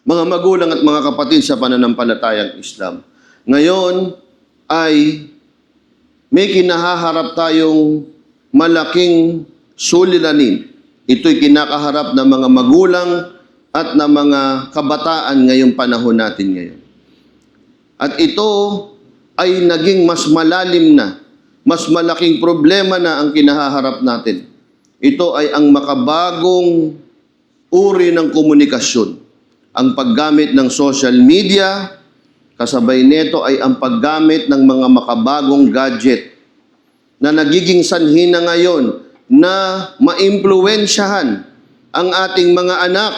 Mga magulang at mga kapatid sa pananampalatayang Islam, ngayon ay may kinahaharap tayong malaking suliranin. Ito'y kinakaharap ng mga magulang at ng mga kabataan ngayong panahon natin ngayon. At ito ay naging mas malalim na, mas malaking problema na ang kinahaharap natin. Ito ay ang makabagong uri ng komunikasyon. Ang paggamit ng social media, kasabay nito ay ang paggamit ng mga makabagong gadget na nagiging sanhi na ngayon na maimpluwensyahan ang ating mga anak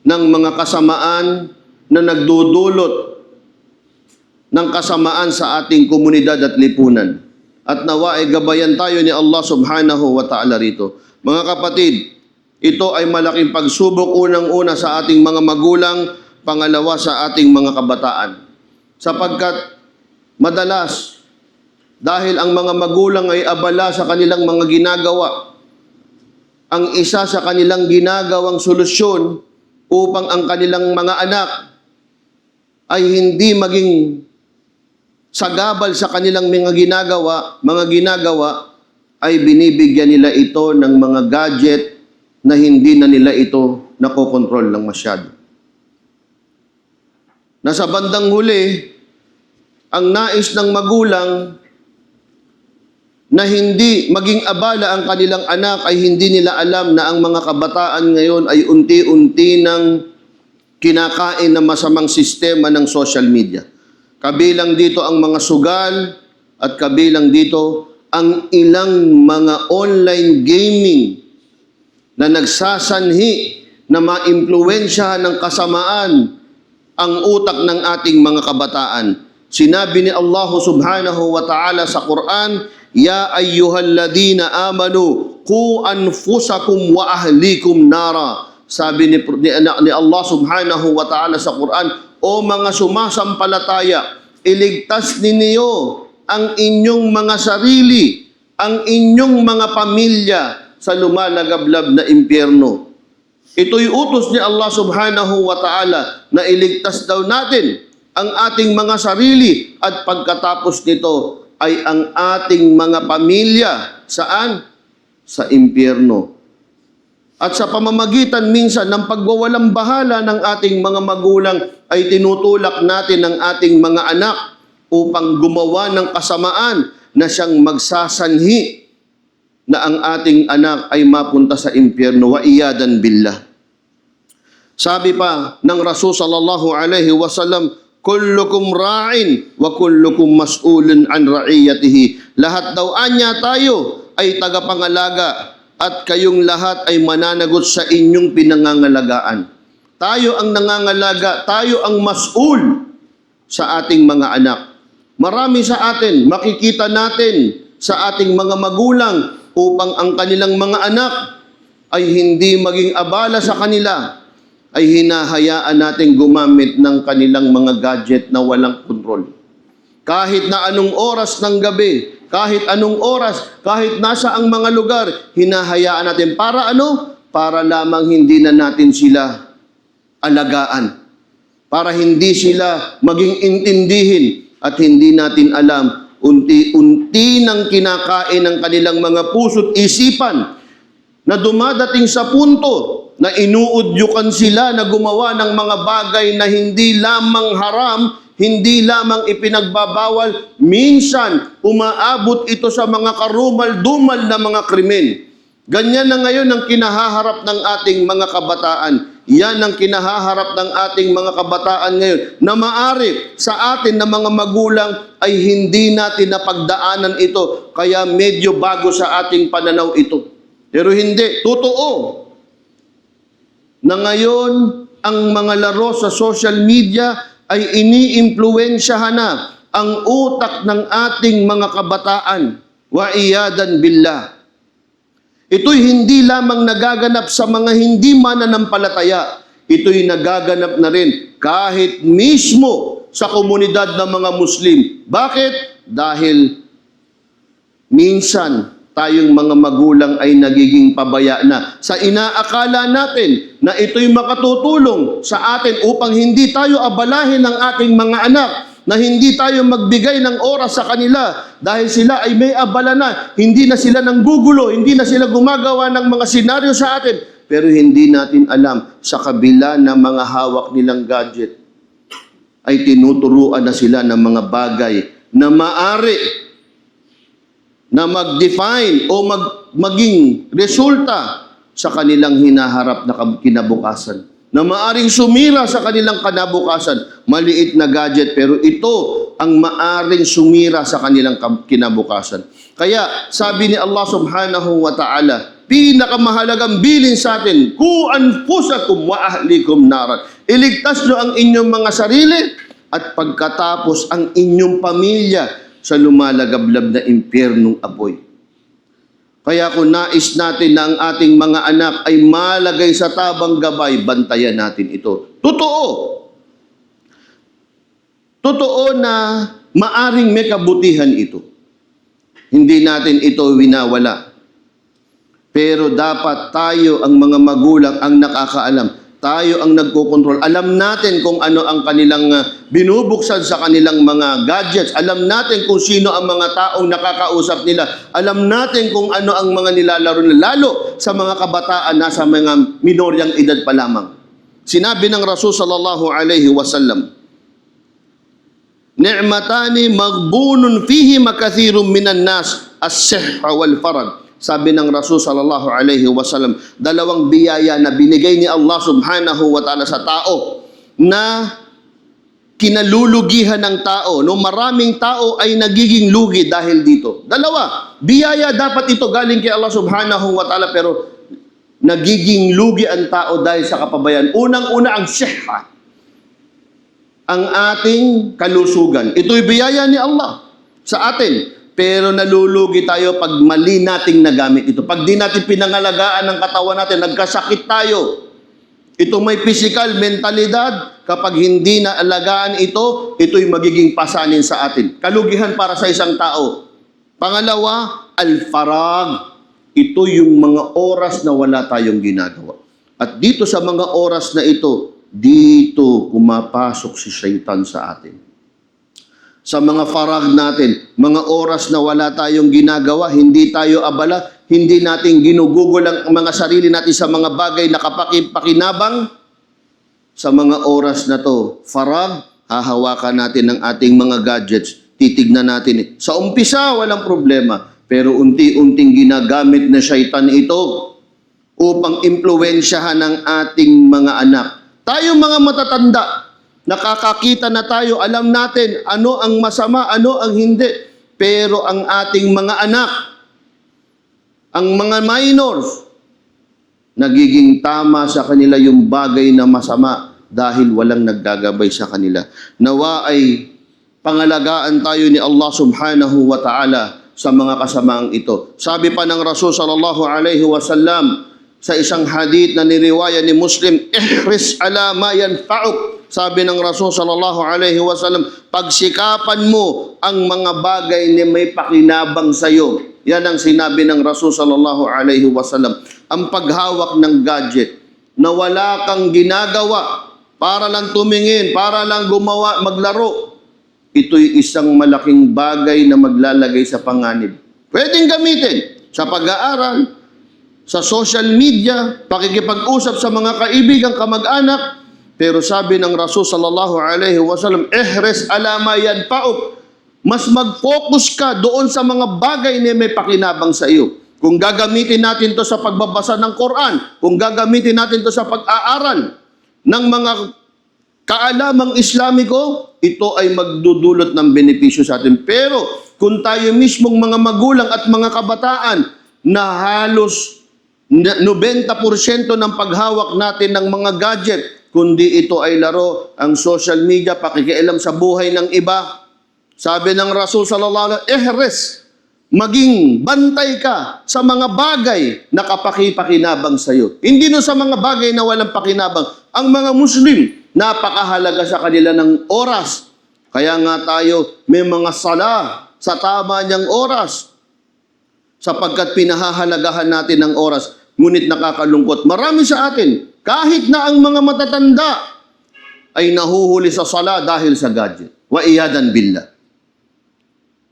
ng mga kasamaan na nagdudulot ng kasamaan sa ating komunidad at lipunan. At nawa ay gabayan tayo ni Allah subhanahu wa ta'ala rito. Mga kapatid, ito ay malaking pagsubok unang-una sa ating mga magulang, pangalawa sa ating mga kabataan. Sapagkat madalas, dahil ang mga magulang ay abala sa kanilang mga ginagawa, ang isa sa kanilang ginagawang solusyon upang ang kanilang mga anak ay hindi maging sagabal sa kanilang mga ginagawa ay binibigyan nila ito ng mga gadget na hindi na nila ito nakokontrol ng masyado. Nasa bandang huli, ang nais ng magulang na hindi maging abala ang kanilang anak ay hindi nila alam na ang mga kabataan ngayon ay unti-unti ng kinakain ng masamang sistema ng social media. Kabilang dito ang mga sugal at kabilang dito ang ilang mga online gaming na nagsasanhi na maimpluwensyahan ng kasamaan ang utak ng ating mga kabataan. Sinabi ni Allah subhanahu wa ta'ala sa Quran, "Ya ayyuhalladhina amanu, qu anfusakum wa ahlikum nara." Sabi ni Allah subhanahu wa ta'ala sa Quran, o mga sumasampalataya, iligtas ninyo ang inyong mga sarili, ang inyong mga pamilya sa lumalagablab na impyerno. Ito'y utos ni Allah subhanahu wa ta'ala na iligtas daw natin ang ating mga sarili at pagkatapos nito ay ang ating mga pamilya. Saan? Sa impyerno. At sa pamamagitan minsan ng pagwawalang bahala ng ating mga magulang ay tinutulak natin ang ating mga anak upang gumawa ng kasamaan na siyang magsasanhi na ang ating anak ay mapunta sa impyerno, wa iyadan billah. Sabi pa ng Rasul sallallahu alaihi wasallam, kullukum ra'in wa kullukum mas'ulun an ra'iyatihi. Lahat daw anya tayo ay tagapangalaga at kayong lahat ay mananagot sa inyong pinangangalagaan. Tayo ang nangangalaga, tayo ang mas'ul sa ating mga anak. Marami sa atin, makikita natin sa ating mga magulang upang ang kanilang mga anak ay hindi maging abala sa kanila, ay hinahayaan natin gumamit ng kanilang mga gadget na walang kontrol. Kahit na anong oras ng gabi, kahit anong oras, kahit nasa ang mga lugar, hinahayaan natin. Para ano? Para lamang hindi na natin sila alagaan. Para hindi sila maging intindihin at hindi natin alam, unti-unti nang kinakain ng kanilang mga puso't isipan na dumadating sa punto na inuudyukan sila na gumawa ng mga bagay na hindi lamang haram, hindi lamang ipinagbabawal, minsan umaabot ito sa mga karumal-dumal na mga krimen. Ganyan na ngayon ang kinahaharap ng ating mga kabataan. Yan ang kinahaharap ng ating mga kabataan ngayon na maari sa atin na mga magulang ay hindi natin napagdaanan ito. Kaya medyo bago sa ating pananaw ito. Pero hindi, totoo na ngayon ang mga laro sa social media ay iniimpluwensyahan na ang utak ng ating mga kabataan. Wa iyadan billah. Ito'y hindi lamang nagaganap sa mga hindi mananampalataya. Ito'y nagaganap na rin kahit mismo sa komunidad ng mga Muslim. Bakit? Dahil minsan tayong mga magulang ay nagiging pabaya na sa inaakala natin na ito'y makatutulong sa atin upang hindi tayo abalahin ng ating mga anak, na hindi tayo magbigay ng oras sa kanila dahil sila ay may abala na, hindi na sila nanggugulo, hindi na sila gumagawa ng mga senaryo sa atin. Pero hindi natin alam, sa kabila ng mga hawak nilang gadget, ay tinuturuan na sila ng mga bagay na maari na mag-define o maging resulta sa kanilang hinaharap na kinabukasan. Na maaring sumira sa kanilang kinabukasan. Maliit na gadget, pero ito ang maaring sumira sa kanilang kinabukasan. Kaya sabi ni Allah subhanahu wa ta'ala, pinakamahalagang bilin sa atin, ku anfusakum wa ahlikum naran. Iligtas nyo ang inyong mga sarili at pagkatapos ang inyong pamilya sa lumalagablab na impyernong apoy. Kaya kung nais natin na ang ating mga anak ay malagay sa tabang gabay, bantayan natin ito. Totoo. Totoo na maaring may kabutihan ito. Hindi natin ito winawala. Pero dapat tayo ang mga magulang ang nakakaalam. Tayo ang nagkokontrol. Alam natin kung ano ang kanilang binubuksan sa kanilang mga gadgets. Alam natin kung sino ang mga taong nakakausap nila. Alam natin kung ano ang mga nilalaro nila. Lalo sa mga kabataan na sa mga minoryang edad pa lamang. Sinabi ng Rasul sallallahu alaihi wasallam, Ni'matani maghbunun fihi makathirun minan nas as-sihha wal farag. Sabi ng Rasul sallallahu alaihi wasallam, dalawang biyaya na binigay ni Allah subhanahu wa ta'ala sa tao na kinalulugihan ng tao. No, maraming tao ay nagiging lugi dahil dito. Dalawa, biyaya dapat ito galing kay Allah subhanahu wa ta'ala, pero nagiging lugi ang tao dahil sa kapabayan. Unang-una ang sihha, ang ating kalusugan. Ito'y biyaya ni Allah sa atin. Pero nalulugi tayo pag mali nating nagamit ito. Pag di natin pinangalagaan ng katawan natin, nagkasakit tayo. Ito may physical, mentalidad. Kapag hindi na alagaan ito, ito'y magiging pasanin sa atin. Kalugihan para sa isang tao. Pangalawa, al-farag. Ito yung mga oras na wala tayong ginagawa. At dito sa mga oras na ito, dito pumapasok si Shaitan sa atin. Sa mga farag natin, mga oras na wala tayong ginagawa, hindi tayo abala, hindi natin ginugugol ang mga sarili natin sa mga bagay na kapakipakinabang, sa mga oras na to, farag, hahawakan natin ang ating mga gadgets, titignan natin. Sa umpisa, walang problema, pero unti-unting ginagamit na Shaitan ito upang impluwensyahan ng ating mga anak. Tayo mga matatanda, nakakakita na tayo, alam natin ano ang masama, ano ang hindi. Pero ang ating mga anak, ang mga minors, nagiging tama sa kanila yung bagay na masama dahil walang naggagabay sa kanila. Nawa ay pangalagaan tayo ni Allah subhanahu wa ta'ala sa mga kasamaang ito. Sabi pa ng Rasul sallallahu alaihi wasallam sa isang hadith na niriwaya ni Muslim, ihris ala ma yanfa'uk. Sabi ng Rasul sallallahu alaihi wasallam, pagsikapan mo ang mga bagay na may pakinabang sa iyo. Yan ang sinabi ng Rasul sallallahu alaihi wasallam. Ang paghawak ng gadget na wala kang ginagawa para lang tumingin, para lang gumawa, maglaro. Ito'y isang malaking bagay na maglalagay sa panganib. Pwedeng gamitin sa pag-aaral, sa social media, pakikipag-usap sa mga kaibigan, kamag-anak. Pero sabi ng Rasul sallallahu alaihi wasallam, ihris ala ma yanfa'uk. Mas mag-focus ka doon sa mga bagay na may pakinabang sa iyo. Kung gagamitin natin to sa pagbabasa ng Quran, kung gagamitin natin to sa pag-aaral ng mga kaalamang Islamiko, ito ay magdudulot ng benepisyo sa atin. Pero kung tayo mismong mga magulang at mga kabataan na halos 90% ng paghawak natin ng mga gadget, kundi ito ay laro, ang social media, pakikialam sa buhay ng iba. Sabi ng Rasul sallallahu alaihi wasallam, ihris, maging bantay ka sa mga bagay na kapakipakinabang sa iyo. Hindi no sa mga bagay na walang pakinabang. Ang mga Muslim, napakahalaga sa kanila ng oras. Kaya nga tayo may mga sala sa tama niyang oras. sapagkat pinahahalagahan natin ang oras, ngunit nakakalungkot. Marami sa atin, kahit na ang mga matatanda, ay nahuhuli sa sala dahil sa gadget. Wa iyadan billah.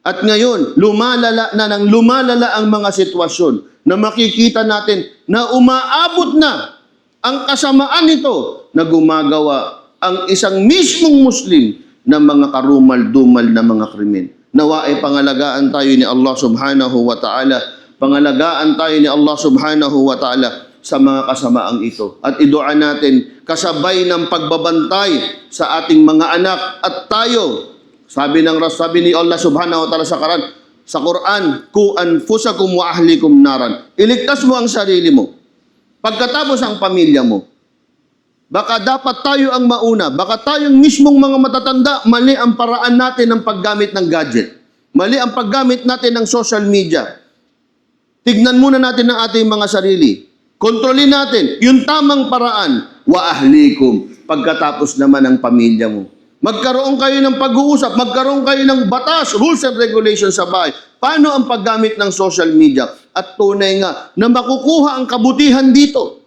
At ngayon, lumalala ang mga sitwasyon na makikita natin na umaabot na ang kasamaan nito na gumagawa ang isang mismong Muslim na mga karumal-dumal na mga krimen. Nawa ay pangalagaan tayo ni Allah subhanahu wa ta'ala. Pangalagaan tayo ni Allah subhanahu wa ta'ala sa mga kasamaang ito. At idua natin kasabay ng pagbabantay sa ating mga anak at tayo. Sabi ni Allah subhanahu wa ta'ala sa Quran, ku anfusakum wa ahlikum naran. Iligtas mo ang sarili mo. Pagkatapos ang pamilya mo. Baka dapat tayo ang mauna. Baka tayong mismong mga matatanda, mali ang paraan natin ng paggamit ng gadget. Mali ang paggamit natin ng social media. Tignan muna natin ang ating mga sarili. Kontrolin natin yung tamang paraan. Wa ahlikum. Pagkatapos naman ang pamilya mo. Magkaroon kayo ng pag-uusap, magkaroon kayo ng batas, rules and regulations sa bahay. Paano ang paggamit ng social media? At tunay nga na makukuha ang kabutihan dito.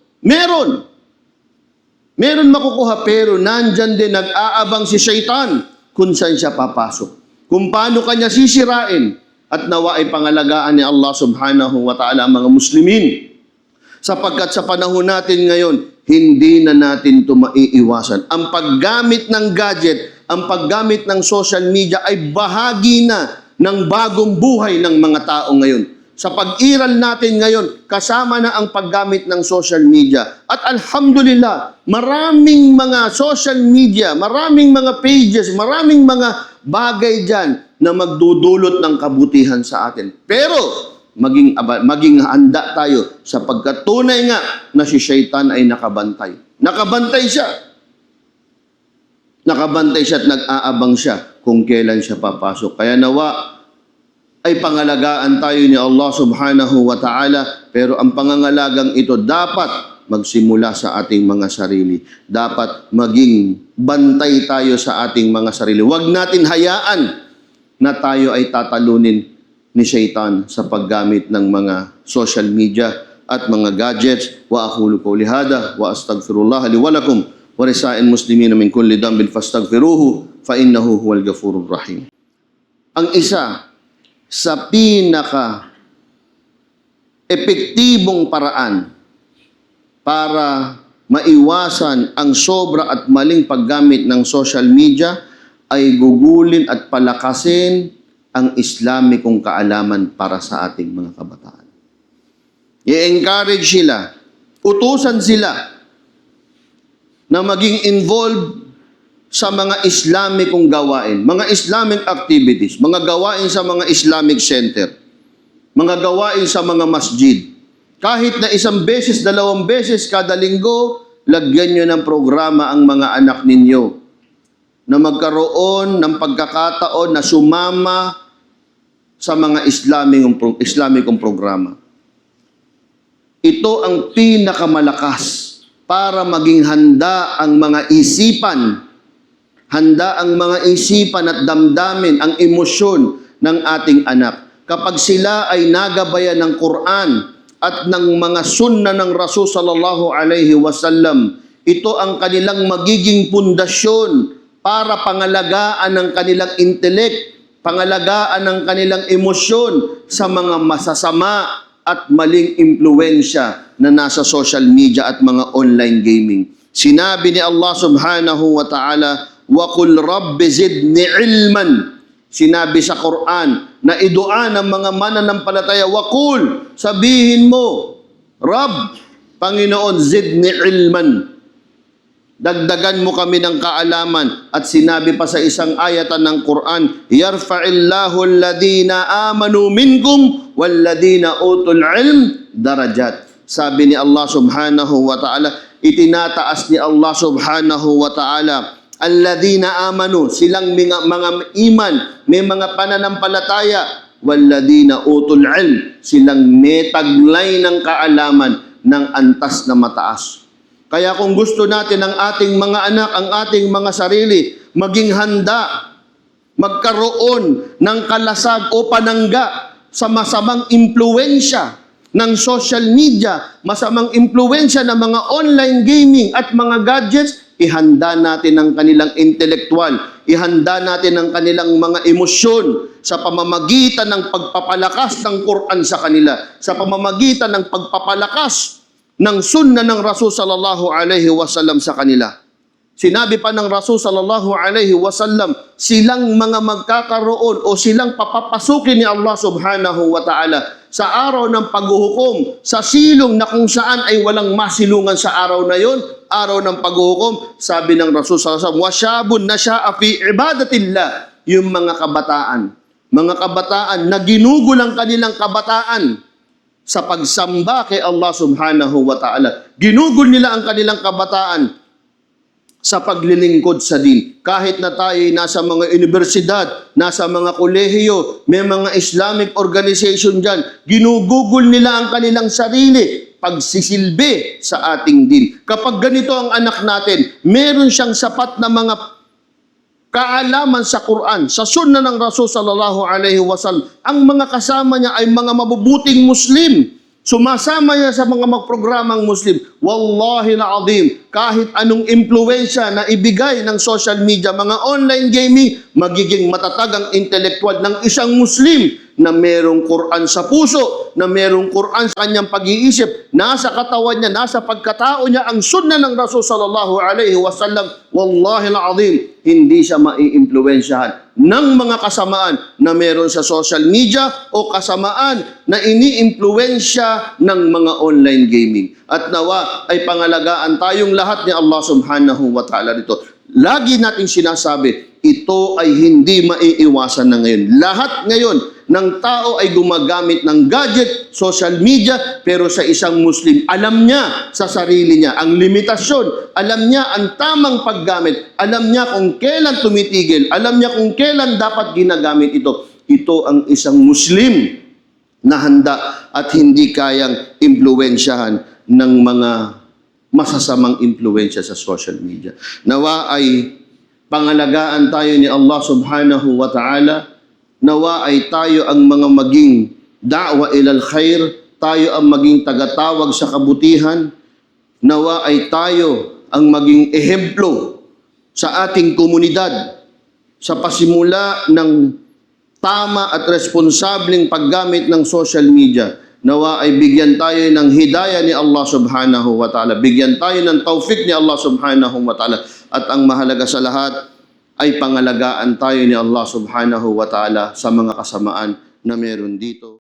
Meron makukuha, pero nandyan din nag-aabang si Shaitan kung saan siya papasok. Kung paano kanya sisirain. At nawa ay pangalagaan ni Allah subhanahu wa ta'ala ang mga Muslimin. Sapagkat sa panahon natin ngayon, hindi na natin ito maiiwasan. Ang paggamit ng gadget, ang paggamit ng social media ay bahagi na ng bagong buhay ng mga tao ngayon. Sa pag-iral natin ngayon, kasama na ang paggamit ng social media. At alhamdulillah, maraming mga social media, maraming mga pages, maraming mga bagay dyan na magdudulot ng kabutihan sa atin. Pero, maging handa tayo sapagkat tunay nga na si Shaitan ay nakabantay. Nakabantay siya. Nakabantay siya at nag-aabang siya kung kailan siya papasok. Kaya nawa ay pangalagaan tayo ni Allah subhanahu wa ta'ala, pero ang pangangalagang ito dapat magsimula sa ating mga sarili. Dapat maging bantay tayo sa ating mga sarili. Huwag natin hayaan na tayo ay tatalunin ni Shaitan sa paggamit ng mga social media at mga gadgets. Wa aqulu qawli hada wa astaghfirullah li wa lakum wa lisa'il muslimin min kulli dhanbin fastaghfiruhu fa innahu huwal ghafurur rahim. Ang isa sa pinaka epektibong paraan para maiwasan ang sobra at maling paggamit ng social media ay gugulin at palakasin ang Islamikong kaalaman para sa ating mga kabataan. I-encourage sila, utusan sila na maging involved sa mga Islamikong gawain, mga Islamic activities, mga gawain sa mga Islamic center, mga gawain sa mga masjid. Kahit na 1 beses, 2 beses kada linggo, lagyan nyo ng programa ang mga anak ninyo na magkaroon ng pagkakataon na sumama sa mga Islamikong programa. Ito ang pinakamalakas para maging handa ang mga isipan, at damdamin, ang emosyon ng ating anak. Kapag sila ay nagabayan ng Quran at ng mga sunna ng Rasul sallallahu alaihi wasallam, ito ang kanilang magiging pundasyon para pangalagaan ng kanilang intelek, pangalagaan ng kanilang emosyon sa mga masasama at maling impluensya na nasa social media at mga online gaming. Sinabi ni Allah subhanahu wa ta'ala, وَقُلْ رَبِّ زِدْنِ عِلْمًا. Sinabi sa Quran na idua ng mga mananampalataya, وَقُلْ, sabihin mo, Rabb, Panginoon, zidni ilman. Dagdagan mo kami ng kaalaman. At sinabi pa sa isang ayatan ng Quran, Yarfa'illahu alladhina amanu minkum walladhina utul ilm darajat. Sabi ni Allah subhanahu wa ta'ala, itinataas ni Allah subhanahu wa ta'ala, alladhina amanu, silang mga iman, may mga pananampalataya, walladhina utul ilm, silang may taglay ng kaalaman ng antas na mataas. Kaya kung gusto natin ang ating mga anak, ang ating mga sarili, maging handa, magkaroon ng kalasag o panangga sa masamang impluensya ng social media, masamang impluensya ng mga online gaming at mga gadgets, ihanda natin ang kanilang intelektual, ihanda natin ang kanilang mga emosyon sa pamamagitan ng pagpapalakas ng Quran sa kanila, sa pamamagitan ng pagpapalakas ng sunna ng Rasul sallallahu alaihi wasallam sa kanila. Sinabi pa ng Rasul sallallahu alaihi wasallam, silang mga magkakaroon o silang papapasukin ni Allah subhanahu wa ta'ala sa araw ng paghuhukom, sa silong na kung saan ay walang masilungan sa araw na yon, araw ng paghuhukom. Sabi ng Rasul sallallahu alaihi wasallam, wasyabun nasya'a fi ibadatillah, yung mga kabataan na ginugol ang kanilang kabataan sa pagsamba kay Allah subhanahu wa ta'ala. Ginugol nila ang kanilang kabataan sa paglilingkod sa din. Kahit na tayo nasa mga universidad, nasa mga kolehiyo, may mga Islamic organization dyan, ginugugol nila ang kanilang sarili, pagsisilbi sa ating din. Kapag ganito ang anak natin, meron siyang sapat na mga kaalaman sa Quran, sa sunna ng Rasul sallallahu alaihi wasallam, ang mga kasama niya ay mga mabubuting Muslim. Sumasama niya sa mga magprogramang Muslim. Wallahi na-azim, kahit anong impluensya na ibigay ng social media, mga online gaming, magiging matatag ang intelektual ng isang Muslim na merong Quran sa puso, na merong Quran sa kanyang pag-iisip, nasa katawan niya, nasa pagkatao niya, ang sunna ng Rasul sallallahu alaihi wasallam. Wallahi na-azim, hindi siya maiimpluwensyahan ng mga kasamaan na meron sa social media o kasamaan na iniimpluwensya ng mga online gaming. At nawa ay pangalagaan tayong lahat ni Allah subhanahu wa ta'ala dito. Lagi natin sinasabi, ito ay hindi maiiwasan na ngayon. Lahat ngayon ng tao ay gumagamit ng gadget, social media, pero sa isang Muslim, alam niya sa sarili niya ang limitasyon, alam niya ang tamang paggamit, alam niya kung kailan tumitigil, alam niya kung kailan dapat ginagamit ito. Ito ang isang Muslim na handa at hindi kayang impluwensyahan ng mga masasamang impluwensya sa social media. Nawa ay pangalagaan tayo ni Allah subhanahu wa ta'ala. Nawa ay tayo ang mga maging da'wa ilal khair, tayo ang maging tagatawag sa kabutihan. Nawa ay tayo ang maging ehemplo sa ating komunidad sa pasimula ng tama at responsableng paggamit ng social media. Nawa ay bigyan tayo ng hidayah ni Allah subhanahu wa ta'ala. Bigyan tayo ng taufik ni Allah subhanahu wa ta'ala. At ang mahalaga sa lahat ay pangalagaan tayo ni Allah subhanahu wa ta'ala sa mga kasamaan na meron dito.